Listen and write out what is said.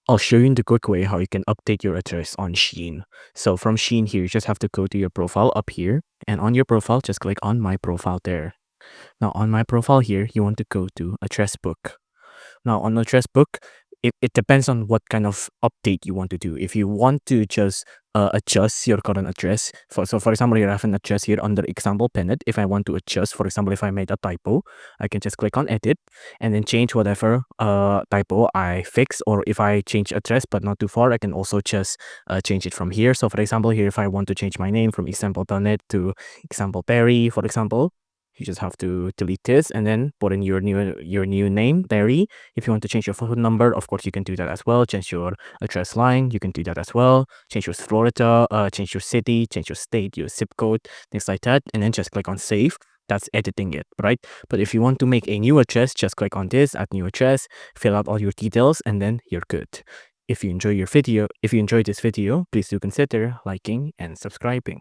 I'll show you in the quick way how you can update your address on Shein. So from Shein here, you just have to go to your profile up here, and on your profile, just click on my profile there. Now on my profile here, you want to go to address book. Now on address book, it depends on what kind of update you want to do. If you want to just adjust your current address, for example, here I have an address here under example pinned. If I want to adjust, for example, if I made a typo, I can just click on edit and then change whatever typo I fix. Or if I change address but not too far, I can also just change it from here. So for example, here if I want to change my name from example Planet to example Perry, for example, you just have to delete this and then put in your new name, Barry. If you want to change your phone number, of course you can do that as well. Change your address line, you can do that as well. Change your Florida, change your city, change your state, your zip code, things like that, and then just click on save. That's editing it, right? But if you want to make a new address, just click on this, add new address, fill out all your details, and then you're good. If you enjoyed this video, please do consider liking and subscribing.